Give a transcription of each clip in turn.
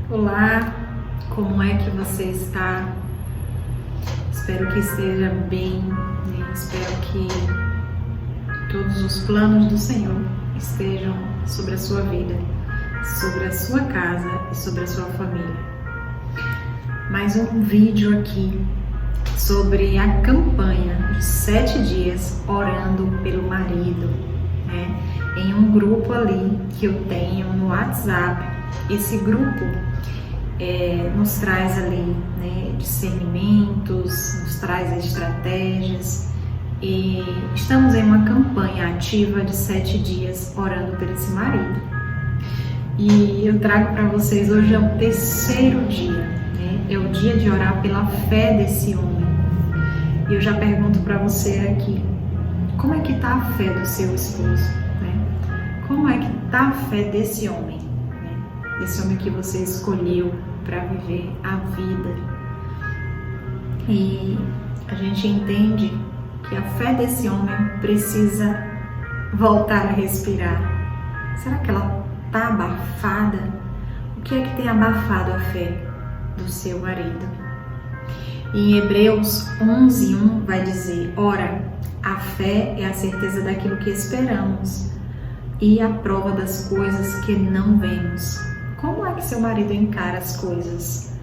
Olá, como é que você está? Espero que esteja bem, né? Espero que todos os planos do Senhor estejam sobre a sua vida, sobre a sua casa e sobre a sua família. Mais um vídeo aqui sobre a campanha de 7 dias orando pelo marido, né? Em um grupo ali que eu tenho no WhatsApp. Esse grupo nos traz ali, né, discernimentos, nos traz estratégias, e estamos em uma campanha ativa de 7 dias orando por esse marido. E eu trago para vocês, hoje é o 3º dia, né? É o dia de orar pela fé desse homem. E eu já pergunto para você aqui, como é que está a fé do seu esposo, né? Como é que está a fé desse homem, né? Esse homem que você escolheu para viver a vida. E a gente entende que a fé desse homem precisa voltar a respirar. Será que ela está abafada? O que é que tem abafado a fé do seu marido? Em Hebreus 11:1 vai dizer: ora, a fé é a certeza daquilo que esperamos e a prova das coisas que não vemos. Como é que seu marido encara as coisas?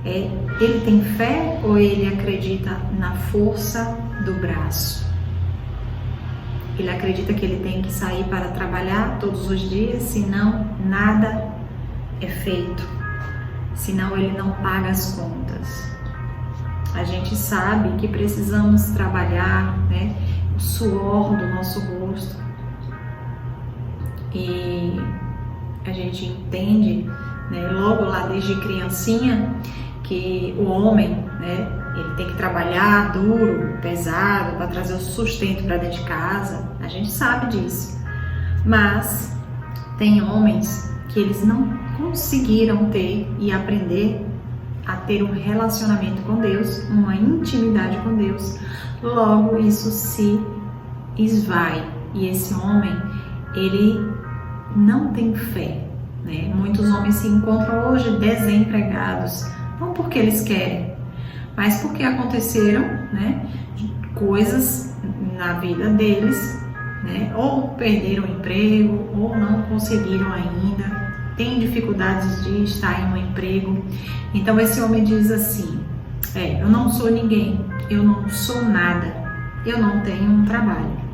Ele tem fé ou ele acredita na força do braço? Ele acredita que ele tem que sair para trabalhar todos os dias, senão nada é feito, senão ele não paga as contas. A gente sabe que precisamos trabalhar, né? O suor do nosso rosto. E a gente entende, né, logo lá desde criancinha, que o homem, né, ele tem que trabalhar duro, pesado, para trazer o sustento para dentro de casa. A gente sabe disso. Mas tem homens que eles não conseguiram ter e aprender a ter um relacionamento com Deus, uma intimidade com Deus. Logo isso se esvai. E esse homem, ele não tem fé, né? Muitos homens se encontram hoje desempregados, não porque eles querem, mas porque aconteceram, né, coisas na vida deles, né? Ou perderam o emprego, ou não conseguiram ainda, têm dificuldades de estar em um emprego. Então esse homem diz assim: eu não sou ninguém, eu não sou nada, eu não tenho um trabalho.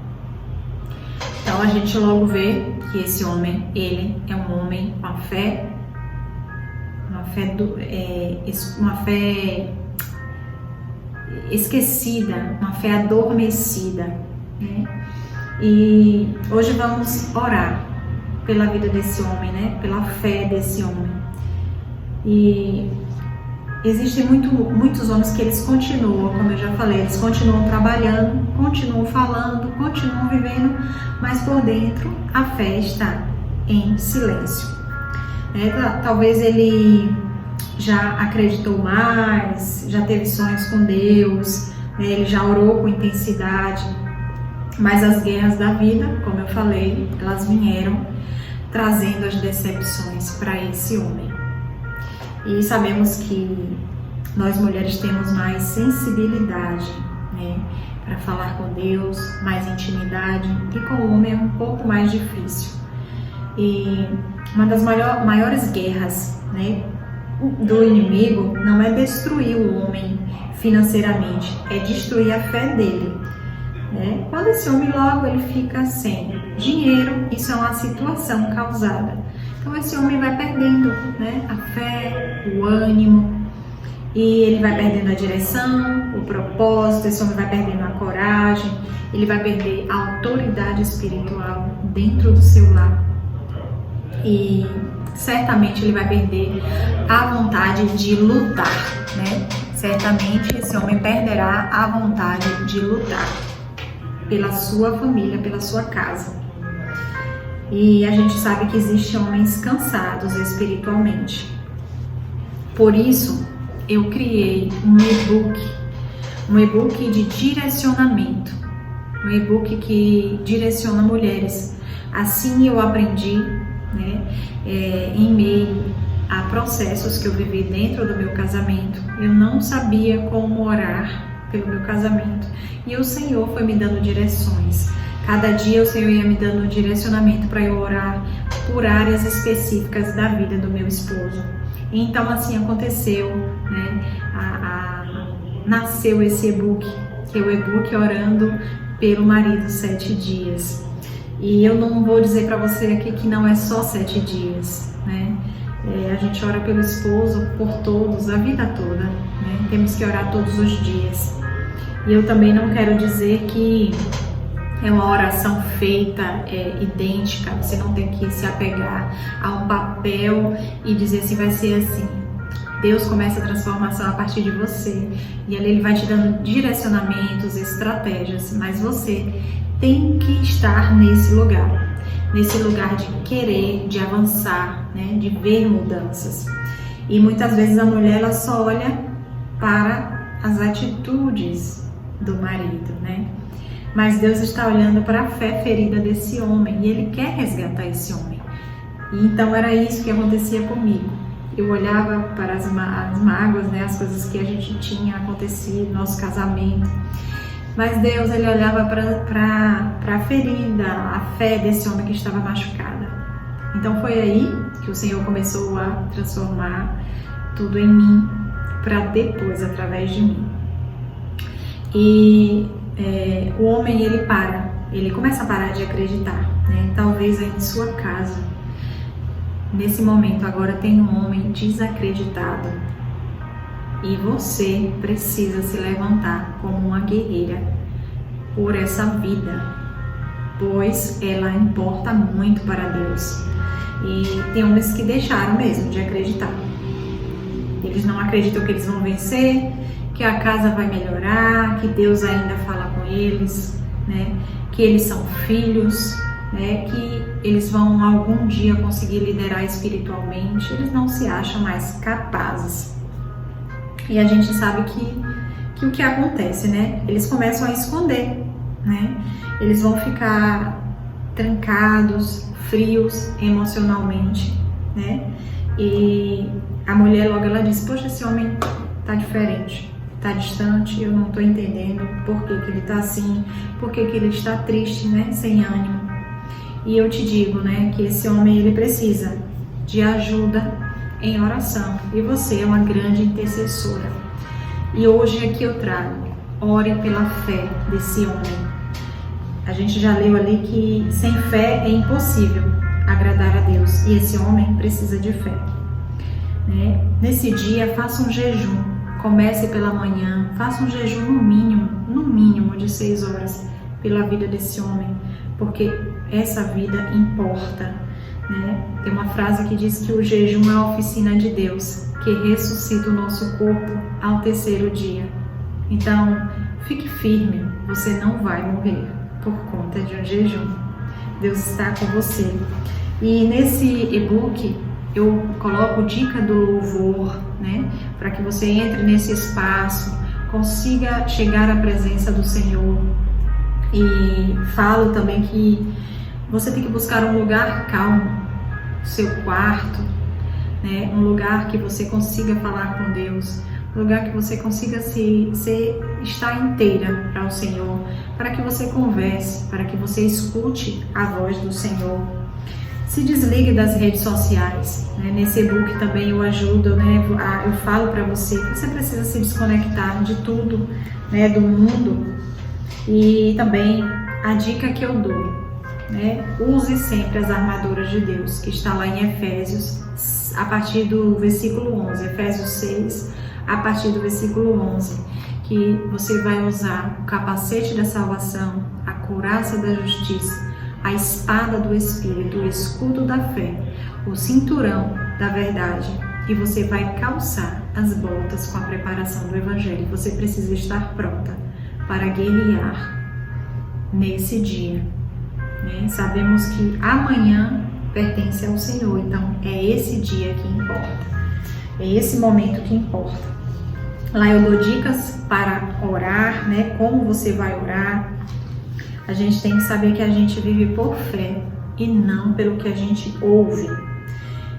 Então a gente logo vê que esse homem, ele é um homem com uma fé esquecida, uma fé adormecida, né? E hoje vamos orar pela vida desse homem, né? Pela fé desse homem. E existem muitos homens que eles continuam, como eu já falei, eles continuam trabalhando, continuam falando, continuam vivendo, mas por dentro a fé está em silêncio. Talvez ele já acreditou mais, já teve sonhos com Deus, né? Ele já orou com intensidade, mas as guerras da vida, como eu falei, elas vieram trazendo as decepções para esse homem. E sabemos que nós mulheres temos mais sensibilidade, né, para falar com Deus, mais intimidade, e com o homem é um pouco mais difícil. E uma das maiores guerras, né, do inimigo não é destruir o homem financeiramente, é destruir a fé dele, né? Quando esse homem logo ele fica sem dinheiro, isso é uma situação causada. Então esse homem vai perdendo, né, a fé, o ânimo, e ele vai perdendo a direção, o propósito. Esse homem vai perdendo a coragem, ele vai perder a autoridade espiritual dentro do seu lar. E certamente ele vai perder a vontade de lutar, né? Certamente esse homem perderá a vontade de lutar pela sua família, pela sua casa. E a gente sabe que existem homens cansados espiritualmente. Por isso, eu criei um e-book de direcionamento, um e-book que direciona mulheres. Assim eu aprendi, né, em meio a processos que eu vivi dentro do meu casamento. Eu não sabia como orar pelo meu casamento. E o Senhor foi me dando direções. Cada dia o Senhor ia me dando um direcionamento para eu orar por áreas específicas da vida do meu esposo. Então assim aconteceu, né? Nasceu esse e-book, que é o e-book Orando pelo Marido 7 Dias. E eu não vou dizer para você aqui que não é só 7 dias, né? A gente ora pelo esposo, por todos, a vida toda, né? Temos que orar todos os dias. E eu também não quero dizer que é uma oração feita, idêntica, você não tem que se apegar a um papel e dizer assim, vai ser assim. Deus começa a transformação a partir de você e ali Ele vai te dando direcionamentos, estratégias, mas você tem que estar nesse lugar de querer, de avançar, né, de ver mudanças. E muitas vezes a mulher ela só olha para as atitudes do marido, né? Mas Deus está olhando para a fé ferida desse homem e Ele quer resgatar esse homem. E então era isso que acontecia comigo. Eu olhava para as mágoas, né, as coisas que a gente tinha acontecido, nosso casamento. Mas Deus, Ele olhava para a ferida, a fé desse homem que estava machucada. Então foi aí que o Senhor começou a transformar tudo em mim, para depois, através de mim. E o homem, ele começa a parar de acreditar, né? Talvez aí em sua casa, nesse momento agora tem um homem desacreditado e você precisa se levantar como uma guerreira por essa vida, pois ela importa muito para Deus. E tem homens que deixaram mesmo de acreditar. Eles não acreditam que eles vão vencer, que a casa vai melhorar, que Deus ainda fala com eles, né? Que eles são filhos, né? Que eles vão algum dia conseguir liderar espiritualmente. Eles não se acham mais capazes. E a gente sabe que o que acontece, né? Eles começam a esconder, né? Eles vão ficar trancados, frios emocionalmente, né? E a mulher logo ela diz, poxa, esse homem tá diferente, tá distante, eu não tô entendendo por que ele tá assim, por que ele está triste, né? Sem ânimo. E eu te digo, né, que esse homem ele precisa de ajuda em oração e você é uma grande intercessora. E hoje aqui eu trago, ore pela fé desse homem. A gente já leu ali que sem fé é impossível agradar a Deus e esse homem precisa de fé, né? Nesse dia faça um jejum, comece pela manhã, faça um jejum no mínimo de 6 horas pela vida desse homem, porque essa vida importa, né? Tem uma frase que diz que o jejum é a oficina de Deus, que ressuscita o nosso corpo ao 3º dia. Então, fique firme, você não vai morrer por conta de um jejum. Deus está com você. E nesse e-book eu coloco dica do louvor, né? Para que você entre nesse espaço, consiga chegar à presença do Senhor. E falo também que você tem que buscar um lugar calmo, seu quarto, né? Um lugar que você consiga falar com Deus, um lugar que você consiga estar inteira para o Senhor, para que você converse, para que você escute a voz do Senhor. Se desligue das redes sociais, né? Nesse e-book também eu ajudo, né? Eu falo para você que você precisa se desconectar de tudo, né? Do mundo. E também a dica que eu dou, né? Use sempre as armaduras de Deus, que está lá em Efésios, a partir do versículo 11, Efésios 6, a partir do versículo 11, que você vai usar o capacete da salvação, a couraça da justiça, a espada do Espírito, o escudo da fé, o cinturão da verdade, e você vai calçar as botas com a preparação do Evangelho. Você precisa estar pronta para guerrear nesse dia, né? Sabemos que amanhã pertence ao Senhor, então é esse dia que importa, é esse momento que importa. Lá eu dou dicas para orar, né? Como você vai orar. A gente tem que saber que a gente vive por fé e não pelo que a gente ouve.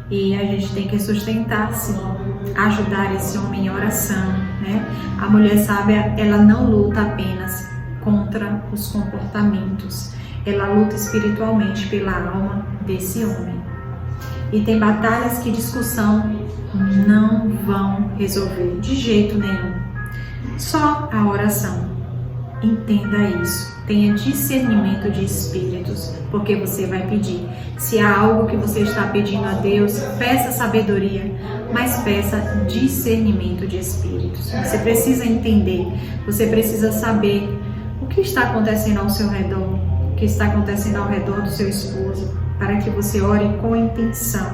E a gente tem que sustentar-se, ajudar esse homem em oração, né? A mulher sábia, ela não luta apenas contra os comportamentos, ela luta espiritualmente pela alma desse homem. E tem batalhas que discussão não vão resolver de jeito nenhum. Só a oração. Entenda isso. Tenha discernimento de espíritos, porque você vai pedir. Se há algo que você está pedindo a Deus, peça sabedoria, mas peça discernimento de espíritos. Você precisa entender, você precisa saber o que está acontecendo ao seu redor, o que está acontecendo ao redor do seu esposo, para que você ore com intenção.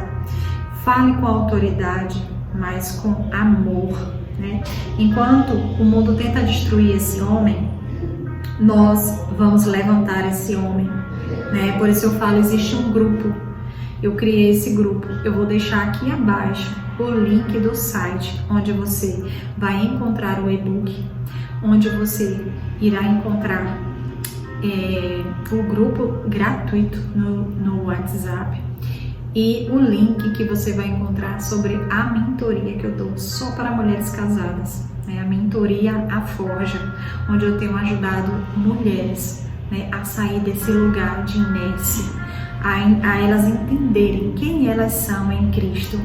Fale com autoridade, mas com amor, né? Enquanto o mundo tenta destruir esse homem, nós vamos levantar esse homem, né? Por isso eu falo, existe um grupo. Eu criei esse grupo. Eu vou deixar aqui abaixo o link do site, onde você vai encontrar o e-book, onde você irá encontrar o grupo gratuito no WhatsApp e o link que você vai encontrar sobre a mentoria que eu dou só para mulheres casadas, né? A mentoria A Forja, onde eu tenho ajudado mulheres, né, a sair desse lugar de inércia, a elas entenderem quem elas são em Cristo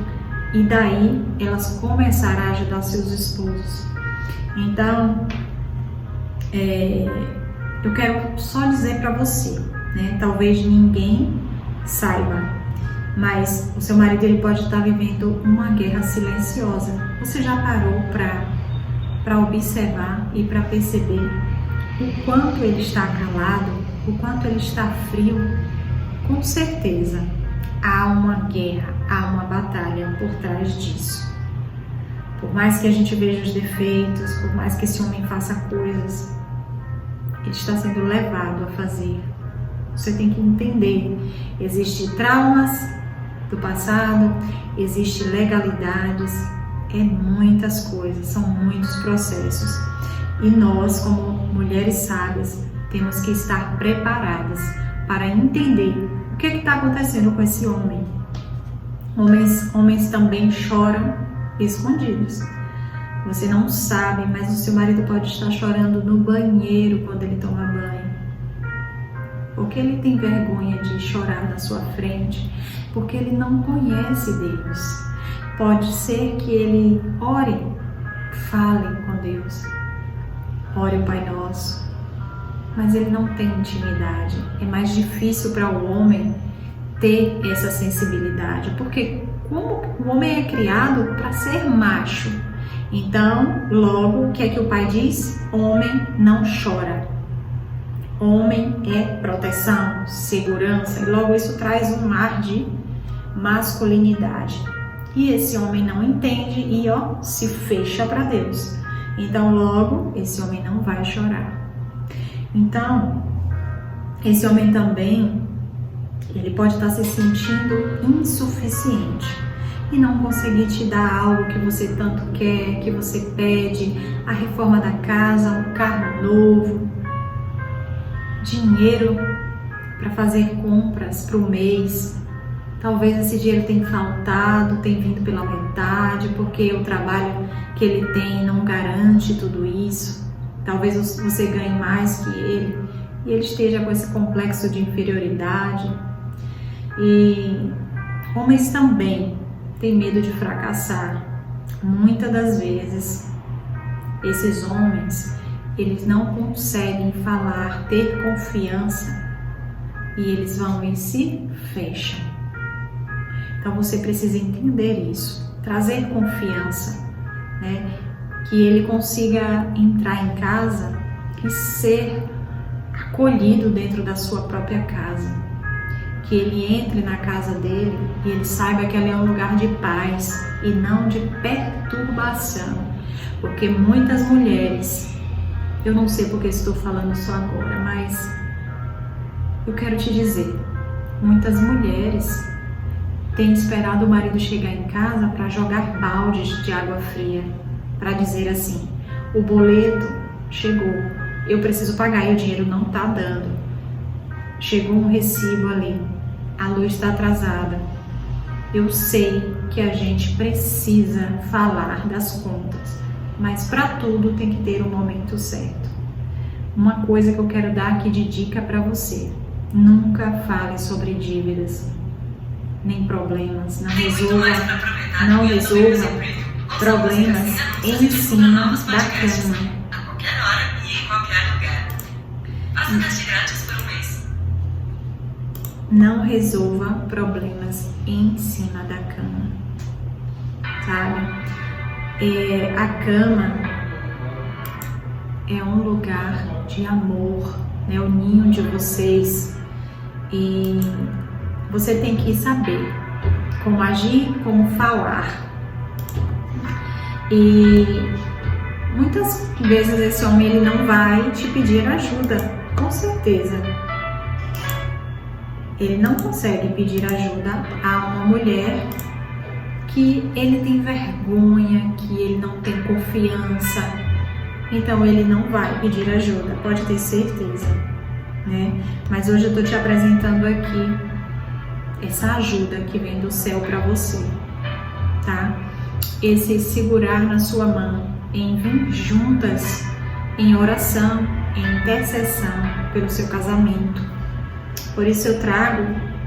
e daí elas começarão a ajudar seus esposos. Então, eu quero só dizer para você, né? Talvez ninguém saiba, mas o seu marido ele pode estar vivendo uma guerra silenciosa. Você já parou para observar e para perceber o quanto ele está calado, o quanto ele está frio? Com certeza há uma guerra, há uma batalha por trás disso. Por mais que a gente veja os defeitos, por mais que esse homem faça coisas, ele está sendo levado a fazer. Você tem que entender, existem traumas do passado, existem legalidades, muitas coisas, são muitos processos. E nós, como mulheres sábias, temos que estar preparadas para entender o que está acontecendo com esse homem. Homens também choram escondidos. Você não sabe, mas o seu marido pode estar chorando no banheiro quando ele toma banho. Porque ele tem vergonha de chorar na sua frente, porque ele não conhece Deus. Pode ser que ele ore, fale com Deus, ore o Pai Nosso, mas ele não tem intimidade. É mais difícil para o homem ter essa sensibilidade, porque como o homem é criado para ser macho, então logo o que é que o pai diz? Homem não chora. Homem é proteção, segurança, e logo isso traz um ar de masculinidade. E esse homem não entende e se fecha para Deus. Então logo esse homem não vai chorar. Então esse homem também, ele pode estar se sentindo insuficiente e não conseguir te dar algo que você tanto quer, que você pede, a reforma da casa, um carro novo, dinheiro para fazer compras para o mês. Talvez esse dinheiro tenha faltado, tenha vindo pela metade, porque o trabalho que ele tem não garante tudo isso. Talvez você ganhe mais que ele e ele esteja com esse complexo de inferioridade. E homens também têm medo de fracassar. Muitas das vezes, esses homens, eles não conseguem falar, ter confiança e eles vão e se fecham. Então você precisa entender isso, trazer confiança, né? Que ele consiga entrar em casa e ser acolhido dentro da sua própria casa. Que ele entre na casa dele e ele saiba que ali é um lugar de paz e não de perturbação. Porque muitas mulheres, eu não sei porque estou falando só agora, mas eu quero te dizer, muitas mulheres têm esperado o marido chegar em casa para jogar baldes de água fria, para dizer assim, o boleto chegou, eu preciso pagar e o dinheiro não está dando. Chegou um recibo ali, a luz está atrasada, Eu sei que a gente precisa falar das contas, mas para tudo tem que ter um momento certo. Uma coisa que eu quero dar aqui de dica para você: nunca fale sobre dívidas, nem problemas. Não resolva problemas em cima da cama. A qualquer hora e em qualquer lugar. Faça o teste grátis por um mês. Não resolva problemas em cima da cama, sabe? A cama é um lugar de amor, né? O ninho de vocês, e você tem que saber como agir, como falar. E muitas vezes esse homem ele não vai te pedir ajuda, com certeza. Ele não consegue pedir ajuda a uma mulher que ele tem vergonha, que ele não tem confiança. Então ele não vai pedir ajuda, pode ter certeza, né? Mas hoje eu tô te apresentando aqui essa ajuda que vem do céu para você, tá? Esse segurar na sua mão, em vir juntas em oração, em intercessão pelo seu casamento. Por isso eu trago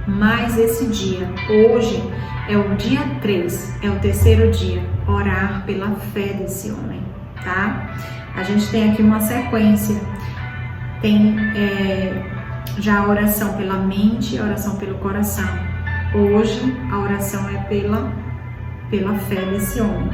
mais esse dia. Hoje é o dia 3, é o terceiro dia, orar pela fé desse homem, tá? A gente tem aqui uma sequência, tem já a oração pela mente, a oração pelo coração. Hoje a oração é pela fé desse homem,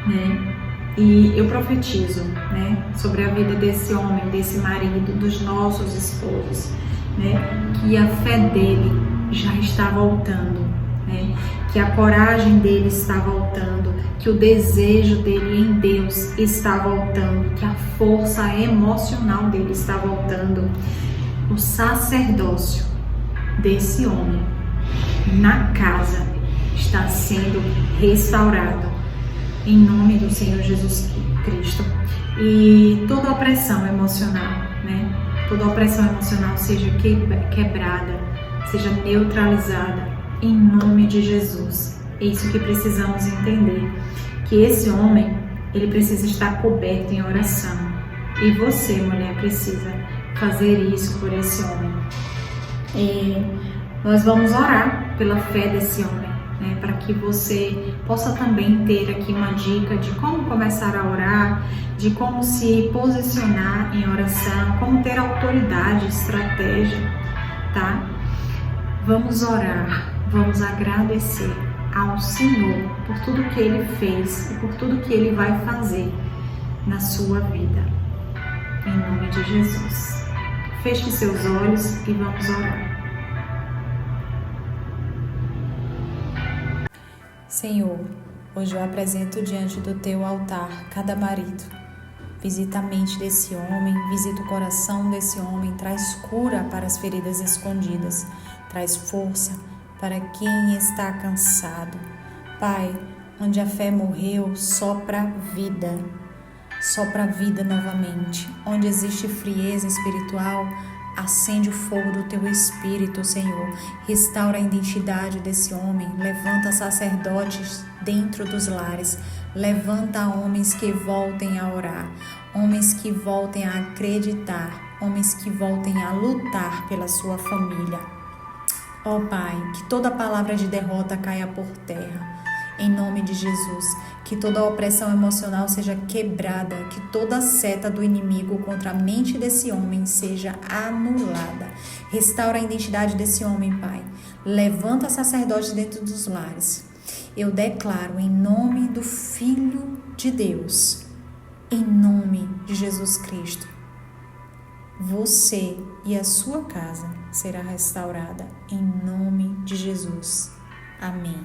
né? E eu profetizo, né, sobre a vida desse homem, desse marido, dos nossos esposos, né, que a fé dele já está voltando, né, que a coragem dele está voltando, que o desejo dele em Deus está voltando, que a força emocional dele está voltando. O sacerdócio desse homem na casa está sendo restaurado em nome do Senhor Jesus Cristo. E toda opressão emocional, né? Toda opressão emocional seja quebrada, seja neutralizada em nome de Jesus. É isso que precisamos entender, que esse homem, ele precisa estar coberto em oração. E você, mulher, precisa fazer isso por esse homem. E nós vamos orar pela fé desse homem, né, para que você possa também ter aqui uma dica de como começar a orar, de como se posicionar em oração, como ter autoridade, estratégia, tá? Vamos orar, vamos agradecer ao Senhor por tudo que Ele fez e por tudo que Ele vai fazer na sua vida, em nome de Jesus. Feche seus olhos e vamos orar. Senhor, hoje eu apresento diante do Teu altar cada marido. Visita a mente desse homem, visita o coração desse homem, traz cura para as feridas escondidas, traz força para quem está cansado. Pai, onde a fé morreu, sopra vida novamente. Onde existe frieza espiritual, acende o fogo do Teu Espírito, Senhor. Restaura a identidade desse homem. Levanta sacerdotes dentro dos lares. Levanta homens que voltem a orar. Homens que voltem a acreditar. Homens que voltem a lutar pela sua família. Ó Pai, que toda palavra de derrota caia por terra. Em nome de Jesus, que toda opressão emocional seja quebrada, que toda seta do inimigo contra a mente desse homem seja anulada. Restaura a identidade desse homem, Pai. Levanta sacerdotes dentro dos lares. Eu declaro em nome do Filho de Deus, em nome de Jesus Cristo, você e a sua casa será restaurada em nome de Jesus. Amém.